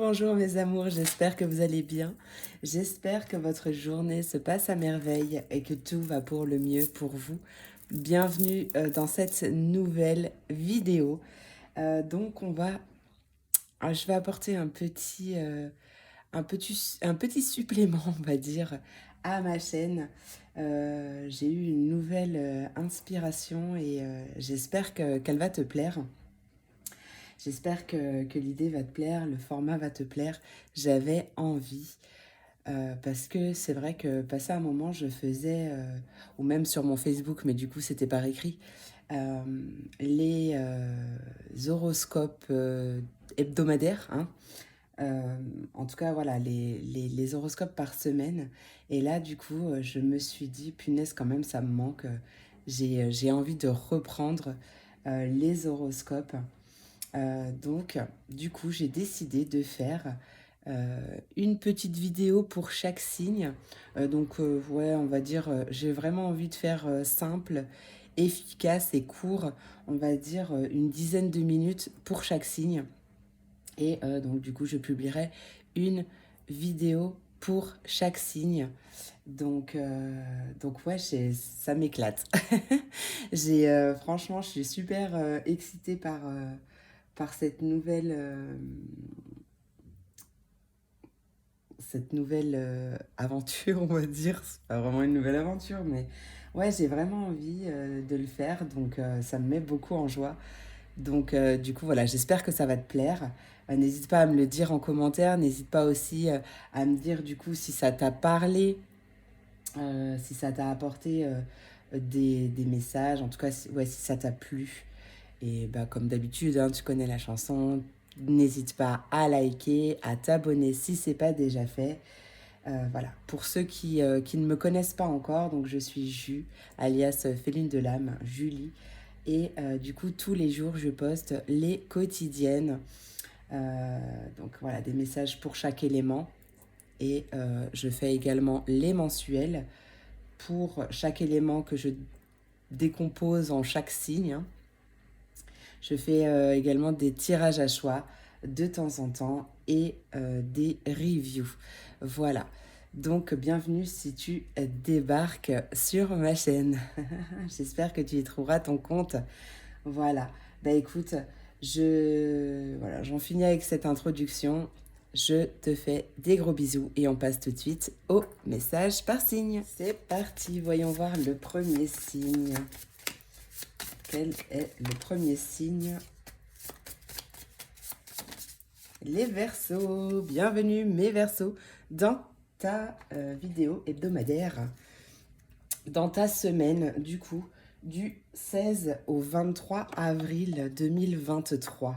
bonjour mes amours, j'espère que vous allez bien. J'espère que votre journée se passe à merveille et que tout va pour le mieux pour vous. Bienvenue dans cette nouvelle vidéo. Je vais apporter un petit supplément, on va dire, à ma chaîne. J'ai eu une nouvelle inspiration et qu'elle va te plaire. J'espère que l'idée va te plaire, le format va te plaire. J'avais envie, parce que c'est vrai que passé un moment, ou même sur mon Facebook, mais du coup c'était par écrit, euh, les horoscopes hebdomadaires, hein. En tout cas, voilà, les horoscopes par semaine. Et là, du coup, je me suis dit, punaise, quand même, ça me manque. J'ai envie de reprendre les horoscopes. Du coup, j'ai décidé de faire une petite vidéo pour chaque signe. Ouais, on va dire, j'ai vraiment envie de faire simple, efficace et court. On va dire une dizaine de minutes pour chaque signe. Du coup, je publierai une vidéo pour chaque signe. Ouais, ça m'éclate. Franchement, je suis super excitée par cette nouvelle aventure, on va dire. C'est pas vraiment une nouvelle aventure, mais ouais, j'ai vraiment envie de le faire, ça me met beaucoup en joie. Du coup, voilà, j'espère que ça va te plaire. N'hésite pas à me le dire en commentaire, n'hésite pas aussi à me dire du coup si ça t'a parlé, si ça t'a apporté des messages, en tout cas, ouais, si ça t'a plu. Et bah, comme d'habitude, hein, tu connais la chanson. N'hésite pas à liker, à t'abonner si c'est pas déjà fait. Voilà, pour ceux qui ne me connaissent pas encore, donc je suis Ju, alias Féline de l'âme, Julie. Du coup, tous les jours, je poste les quotidiennes. Donc voilà, des messages pour chaque élément. Je fais également les mensuels pour chaque élément que je décompose en chaque signe. Je fais également des tirages à choix de temps en temps et des reviews. Voilà. Donc, bienvenue si tu débarques sur ma chaîne. J'espère que tu y trouveras ton compte. Voilà. Bah écoute, voilà, j'en finis avec cette introduction. Je te fais des gros bisous et on passe tout de suite au message par signe. C'est parti, voyons voir le premier signe. Quel est le premier signe? Les Verseaux. Bienvenue mes Verseaux dans ta vidéo hebdomadaire, dans ta semaine du coup du 16 au 23 avril 2023.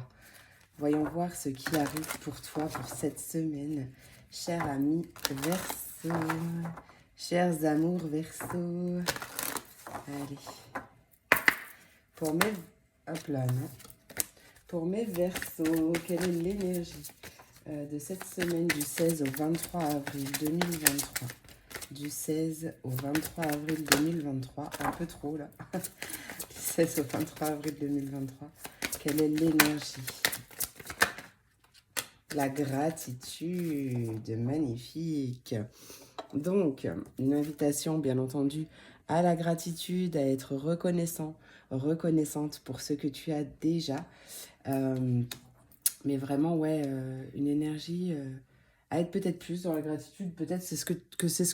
Voyons voir ce qui arrive pour toi pour cette semaine, cher ami Verseau, chers amours Verseau. Allez, pour mes... Hop là, non. Pour mes Verseaux, quelle est l'énergie de cette semaine du 16 au 23 avril 2023? Du 16 au 23 avril 2023, un peu trop là. Du 16 au 23 avril 2023, quelle est l'énergie? La gratitude, magnifique. Donc, une invitation, bien entendu, à la gratitude, à être reconnaissante pour ce que tu as déjà. Mais vraiment, ouais, une énergie à être peut-être plus dans la gratitude. Peut-être c'est ce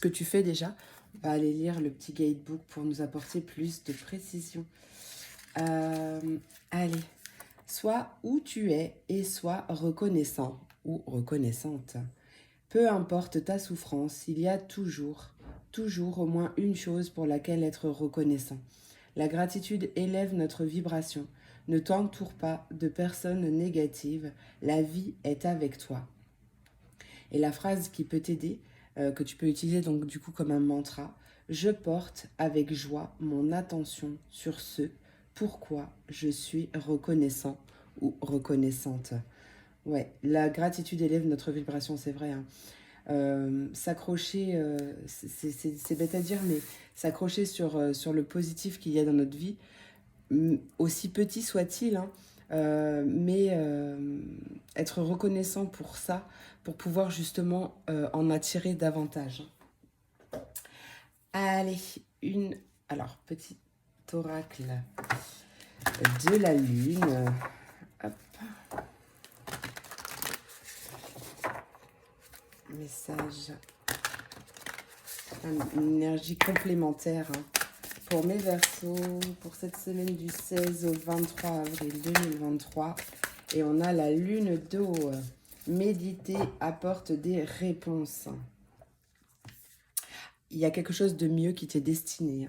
que tu fais déjà. On va aller lire le petit guidebook pour nous apporter plus de précision. Allez, sois où tu es et sois reconnaissant ou reconnaissante. Peu importe ta souffrance, il y a toujours au moins une chose pour laquelle être reconnaissant. La gratitude élève notre vibration. Ne t'entoure pas de personnes négatives. La vie est avec toi. Et la phrase qui peut t'aider, que tu peux utiliser donc du coup comme un mantra, je porte avec joie mon attention sur ce pourquoi je suis reconnaissant ou reconnaissante. Ouais, la gratitude élève notre vibration, c'est vrai, hein. S'accrocher, c'est bête à dire, mais s'accrocher sur le positif qu'il y a dans notre vie, aussi petit soit-il, hein, mais être reconnaissant pour ça, pour pouvoir justement en attirer davantage. Allez, alors, petit oracle de la lune. Hop. Message. Une énergie complémentaire pour mes Verseaux, pour cette semaine du 16 au 23 avril 2023. Et on a la lune d'eau. Méditer apporte des réponses. Il y a quelque chose de mieux qui t'est destiné.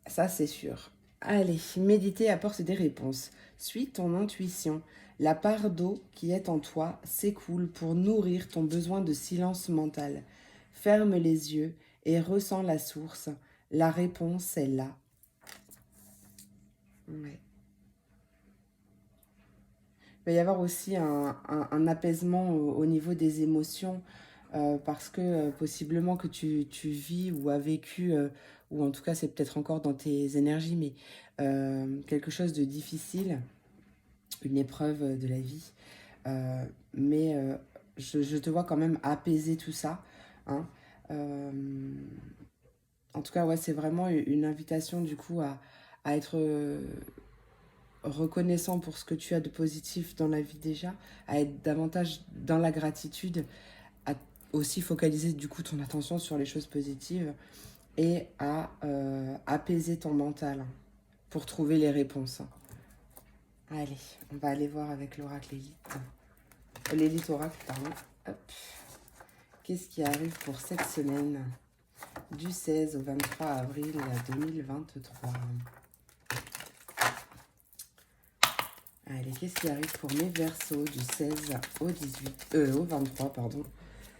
Ça, c'est sûr. Allez, méditer apporte des réponses. Suis ton intuition. La part d'eau qui est en toi s'écoule pour nourrir ton besoin de silence mental. Ferme les yeux et ressens la source. La réponse est là. Ouais. Il va y avoir aussi un apaisement au niveau des émotions parce que possiblement que tu vis ou as vécu, ou en tout cas c'est peut-être encore dans tes énergies, mais quelque chose de difficile, une épreuve de la vie. Mais je te vois quand même apaiser tout ça. Hein. En tout cas, ouais, c'est vraiment une invitation du coup à être reconnaissant pour ce que tu as de positif dans la vie déjà, à être davantage dans la gratitude, à aussi focaliser du coup ton attention sur les choses positives et à apaiser ton mental pour trouver les réponses. Allez, on va aller voir avec l'oracle Lilith. L'élite oracle, pardon. Hop. Qu'est-ce qui arrive pour cette semaine du 16 au 23 avril 2023? Allez, qu'est-ce qui arrive pour mes Verseaux du 16 au 23 pardon,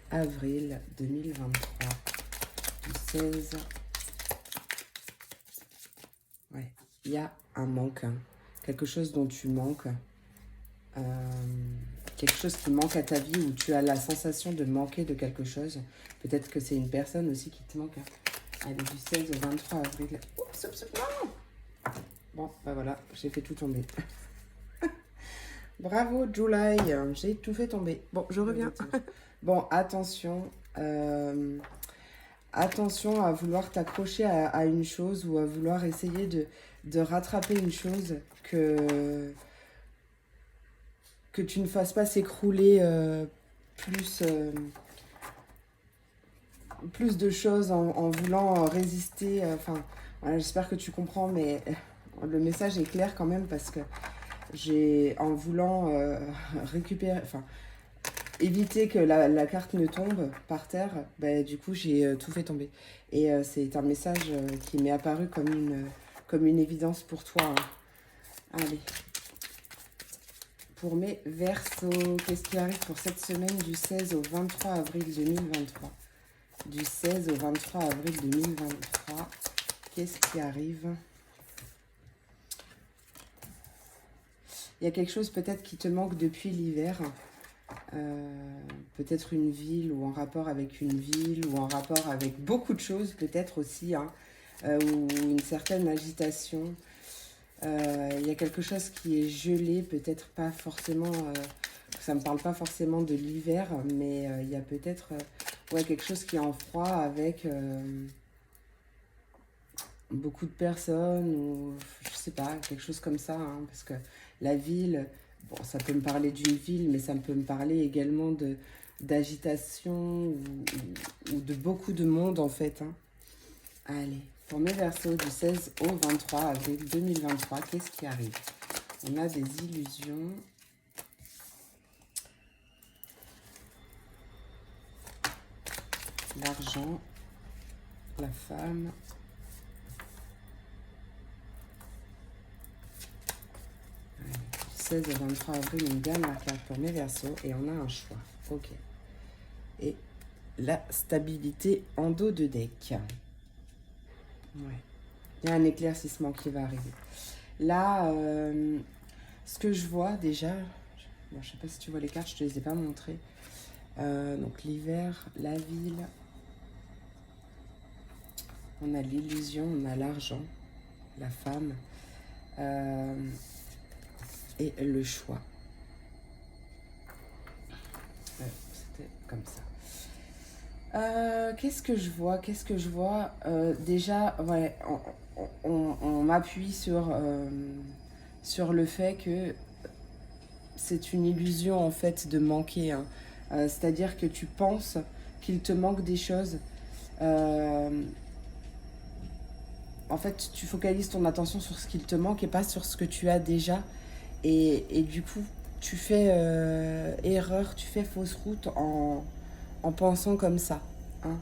avril 2023? Du 16. Ouais, il y a un manque, quelque chose dont tu manques, quelque chose qui manque à ta vie, où tu as la sensation de manquer de quelque chose. Peut-être que c'est une personne aussi qui te manque. Allez, du 16 au 23 avril. Oups, oups, oups, non. Bon, bah voilà, j'ai fait tout tomber. Bravo, July, j'ai tout fait tomber. Bon, je reviens. Bon, attention. Attention à vouloir t'accrocher à une chose ou à vouloir essayer de rattraper une chose que tu ne fasses pas s'écrouler plus, plus de choses en voulant résister. Enfin, voilà, j'espère que tu comprends, mais le message est clair quand même parce que en voulant récupérer, enfin, éviter que la carte ne tombe par terre, bah, du coup, j'ai tout fait tomber. Et c'est un message qui m'est apparu comme une évidence pour toi. Hein. Allez. Pour mes Verseaux, qu'est-ce qui arrive pour cette semaine du 16 au 23 avril 2023? Du 16 au 23 avril 2023, qu'est-ce qui arrive? Il y a quelque chose peut-être qui te manque depuis l'hiver. Peut-être une ville ou en rapport avec une ville ou en rapport avec beaucoup de choses peut-être aussi, hein, ou une certaine agitation. Il y a quelque chose qui est gelé, peut-être pas forcément, ça ne me parle pas forcément de l'hiver, mais il y a peut-être ouais, quelque chose qui est en froid avec beaucoup de personnes, ou je sais pas, quelque chose comme ça, hein, parce que la ville, bon, ça peut me parler d'une ville, mais ça peut me parler également d'agitation ou de beaucoup de monde en fait. Hein. Allez, pour mes Verseaux du 16 au 23 avril 2023, qu'est-ce qui arrive? On a des illusions. L'argent, la femme. Allez, du 16 au 23 avril, une dernière carte pour mes Verseaux et on a un choix. Ok. Et la stabilité en dos de deck. Ouais. Il y a un éclaircissement qui va arriver. Là, ce que je vois déjà, bon, je ne sais pas si tu vois les cartes, je ne te les ai pas montrées. Donc l'hiver, la ville, on a l'illusion, on a l'argent, la femme. et le choix. C'était comme ça. Qu'est-ce que je vois? Déjà, ouais, on m'appuie sur le fait que c'est une illusion en fait de manquer, hein. C'est-à-dire que tu penses qu'il te manque des choses. Euh, En fait, tu focalises ton attention sur ce qu'il te manque et pas sur ce que tu as déjà. Et du coup, tu fais erreur, tu fais fausse route en pensant comme ça, hein.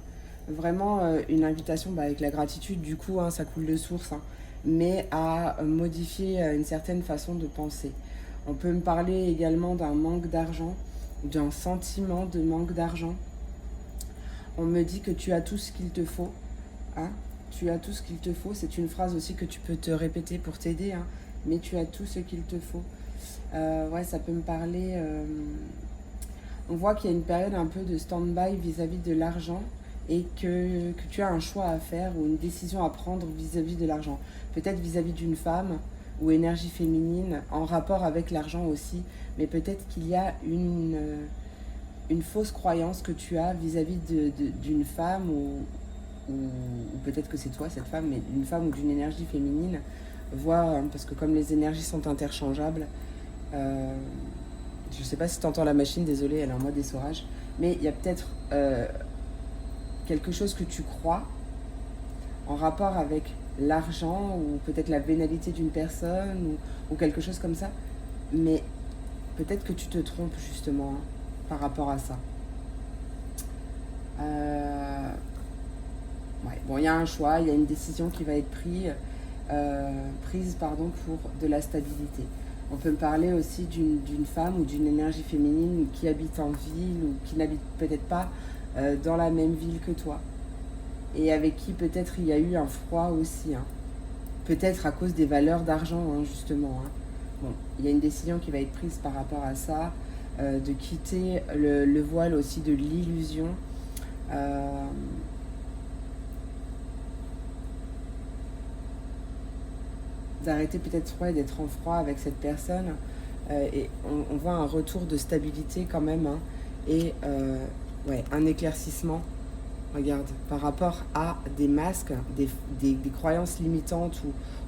Vraiment, une invitation avec la gratitude, du coup, hein, ça coule de source, hein, mais à modifier une certaine façon de penser. On peut me parler également d'un manque d'argent, d'un sentiment de manque d'argent. On me dit que tu as tout ce qu'il te faut, hein. Tu as tout ce qu'il te faut. C'est une phrase aussi que tu peux te répéter pour t'aider, hein. Mais tu as tout ce qu'il te faut. Ouais, ça peut me parler. On voit qu'il y a une période un peu de stand-by vis-à-vis de l'argent et que tu as un choix à faire ou une décision à prendre vis-à-vis de l'argent. Peut-être vis-à-vis d'une femme ou énergie féminine en rapport avec l'argent aussi. Mais peut-être qu'il y a une fausse croyance que tu as vis-à-vis d'une femme ou peut-être que c'est toi cette femme, mais d'une femme ou d'une énergie féminine, parce que comme les énergies sont interchangeables, euh, je sais pas si tu entends la machine, désolée, elle est en mode essorage, mais il y a peut-être quelque chose que tu crois en rapport avec l'argent ou peut-être la vénalité d'une personne ou quelque chose comme ça, mais peut-être que tu te trompes justement, hein, par rapport à ça. Euh, Ouais. Bon, il y a un choix, il y a une décision qui va être prise pardon, pour de la stabilité. On peut me parler aussi d'une femme ou d'une énergie féminine qui habite en ville ou qui n'habite peut-être pas dans la même ville que toi. Et avec qui peut-être il y a eu un froid aussi, hein. Peut-être à cause des valeurs d'argent, hein, justement, hein. Bon, il y a une décision qui va être prise par rapport à ça, de quitter le voile aussi de l'illusion. Euh, D'arrêter peut-être d'être en froid avec cette personne. Et on voit un retour de stabilité quand même, hein, et ouais, un éclaircissement, regarde, par rapport à des masques, des croyances limitantes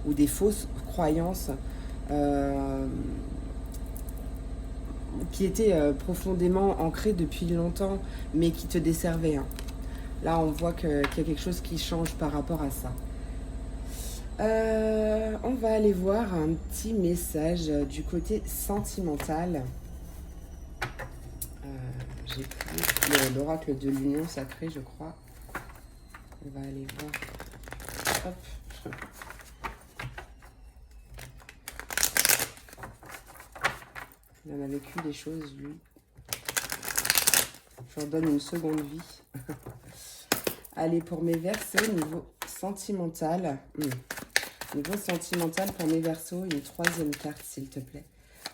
ou des fausses croyances euh, qui étaient profondément ancrées depuis longtemps, mais qui te desservaient, hein. Là, on voit qu'il y a quelque chose qui change par rapport à ça. On va aller voir un petit message du côté sentimental. J'ai pris l'oracle de l'union sacrée, je crois. On va aller voir. Hop. Il en a vécu des choses, lui. Je leur donne une seconde vie. Allez, pour mes versets, niveau sentimental. Niveau sentimental, pour mes versos, une troisième carte, s'il te plaît.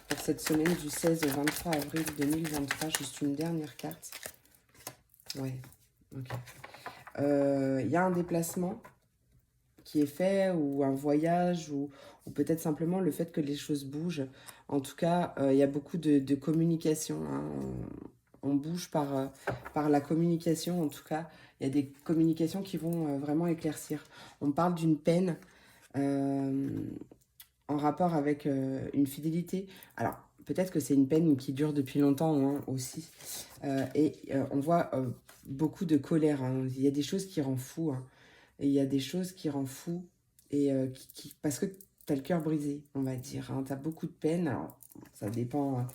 Pour cette semaine du 16 au 23 avril 2023, juste une dernière carte. Ouais, ok. Il y a un déplacement qui est fait, ou un voyage, ou peut-être simplement le fait que les choses bougent. En tout cas, il y a beaucoup de communication, hein. On bouge par la communication, en tout cas. Il y a des communications qui vont vraiment éclaircir. On parle d'une peine euh, en rapport avec une fidélité. Alors, peut-être que c'est une peine qui dure depuis longtemps, hein, aussi. On voit beaucoup de colère, hein. Il y a des choses qui rendent fou, hein. Et il y a des choses qui rendent fou. Et parce que tu as le cœur brisé, on va dire, hein. Tu as beaucoup de peine. Alors, ça dépend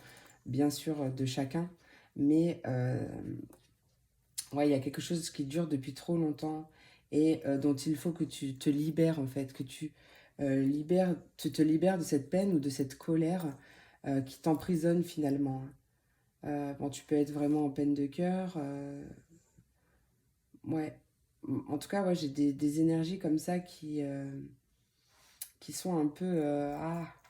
bien sûr de chacun. Mais ouais, il y a quelque chose qui dure depuis trop longtemps et dont il faut que tu te libères, en fait, que tu te libères de cette peine ou de cette colère qui t'emprisonne finalement. Bon, tu peux être vraiment en peine de cœur. Ouais. En tout cas, ouais, j'ai des énergies comme ça qui sont un peu...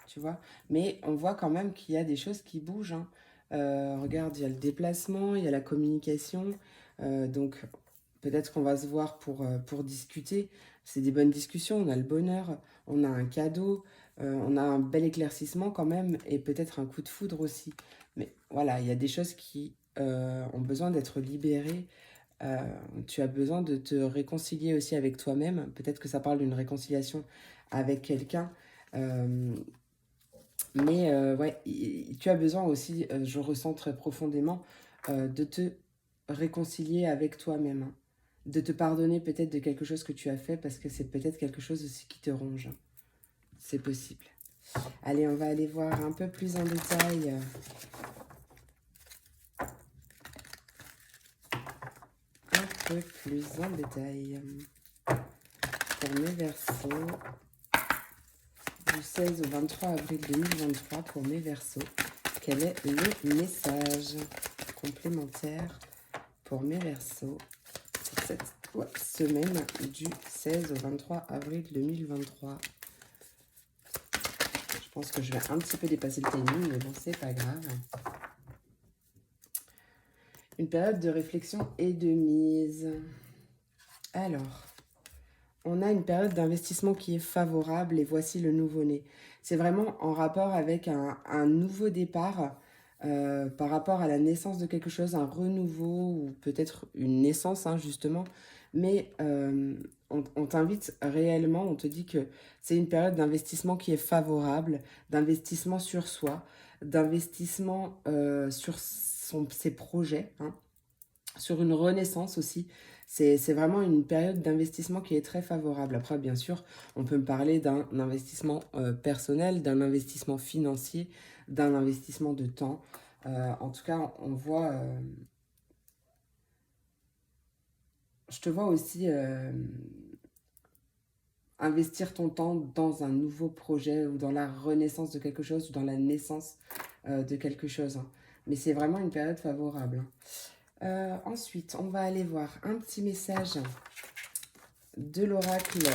tu vois. Mais on voit quand même qu'il y a des choses qui bougent, hein. Regarde, il y a le déplacement, il y a la communication. Donc, peut-être qu'on va se voir pour discuter. C'est des bonnes discussions, on a le bonheur, on a un cadeau. On a un bel éclaircissement quand même et peut-être un coup de foudre aussi. Mais voilà, il y a des choses qui ont besoin d'être libérées. Euh, Tu as besoin de te réconcilier aussi avec toi-même. Peut-être que ça parle d'une réconciliation avec quelqu'un. Euh, mais ouais, tu as besoin aussi, je ressens très profondément, de te réconcilier avec toi-même, hein. De te pardonner peut-être de quelque chose que tu as fait parce que c'est peut-être quelque chose aussi qui te ronge. C'est possible. Allez, on va aller voir un peu plus en détail. Un peu plus en détail. Pour mes versos, du 16 au 23 avril 2023, pour mes versos, quel est le message complémentaire pour mes versos pour cette semaine du 16 au 23 avril 2023? Je pense que je vais un petit peu dépasser le timing, mais bon, c'est pas grave. Une période de réflexion et de mise. Alors, on a une période d'investissement qui est favorable et voici le nouveau-né. C'est vraiment en rapport avec un nouveau départ par rapport à la naissance de quelque chose, un renouveau ou peut-être une naissance hein, justement. Mais on t'invite réellement, on te dit que c'est une période d'investissement qui est favorable, d'investissement sur soi, d'investissement sur ses projets, hein, sur une renaissance aussi. C'est vraiment une période d'investissement qui est très favorable. Après, bien sûr, on peut me parler d'un investissement personnel, d'un investissement financier, d'un investissement de temps. En tout cas, on voit... je te vois aussi investir ton temps dans un nouveau projet ou dans la renaissance de quelque chose ou dans la naissance de quelque chose, hein. Mais c'est vraiment une période favorable, hein. Ensuite, on va aller voir un petit message de l'oracle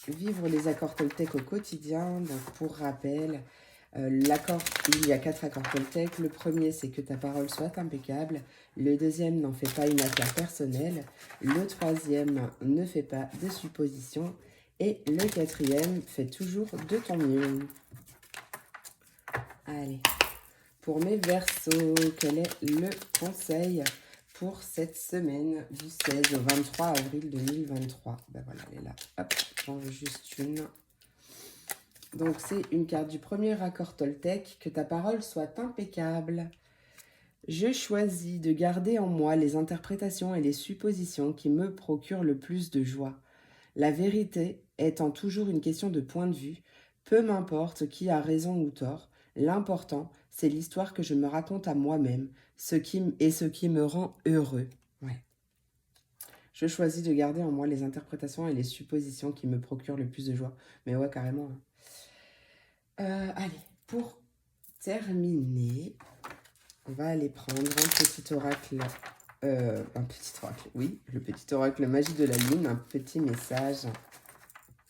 Vivre les accords Toltec au quotidien. Donc, pour rappel, l'accord, il y a 4 accords Toltec. Le premier, c'est que ta parole soit impeccable. Le deuxième, n'en fais pas une affaire personnelle. Le troisième, ne fais pas de suppositions. Et le quatrième, fais toujours de ton mieux. Allez, pour mes versos, quel est le conseil pour cette semaine du 16 au 23 avril 2023? Ben voilà, elle est là. Hop, j'en veux juste une. Donc, c'est une carte du premier accord Toltec. Que ta parole soit impeccable. Je choisis de garder en moi les interprétations et les suppositions qui me procurent le plus de joie. La vérité étant toujours une question de point de vue, peu m'importe qui a raison ou tort, l'important, c'est l'histoire que je me raconte à moi-même, ce qui me rend heureux. Ouais. Je choisis de garder en moi les interprétations et les suppositions qui me procurent le plus de joie. Mais ouais, carrément, hein. Allez, pour terminer, on va aller prendre un petit oracle. Oui, le petit oracle magie de la lune, un petit message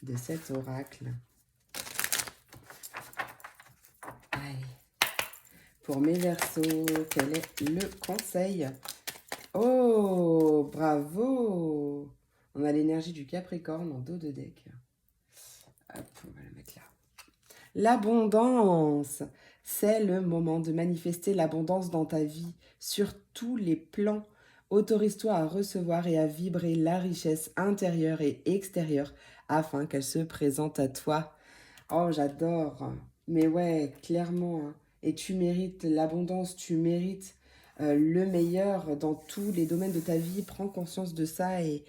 de cet oracle. Allez, pour mes versos, quel est le conseil? Oh, bravo! On a l'énergie du Capricorne en dos de deck. Hop, on va le mettre là. L'abondance, c'est le moment de manifester l'abondance dans ta vie sur tous les plans. Autorise-toi à recevoir et à vibrer la richesse intérieure et extérieure afin qu'elle se présente à toi. Oh, j'adore. Mais ouais, clairement, hein. Et tu mérites l'abondance, tu mérites le meilleur dans tous les domaines de ta vie. Prends conscience de ça et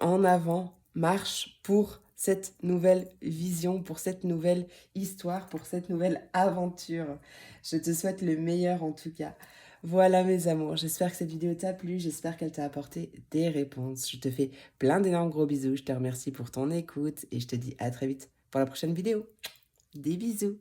en avant, marche pour cette nouvelle vision, pour cette nouvelle histoire, pour cette nouvelle aventure. Je te souhaite le meilleur en tout cas. Voilà mes amours, j'espère que cette vidéo t'a plu, j'espère qu'elle t'a apporté des réponses. Je te fais plein d'énormes gros bisous, je te remercie pour ton écoute et je te dis à très vite pour la prochaine vidéo. Des bisous.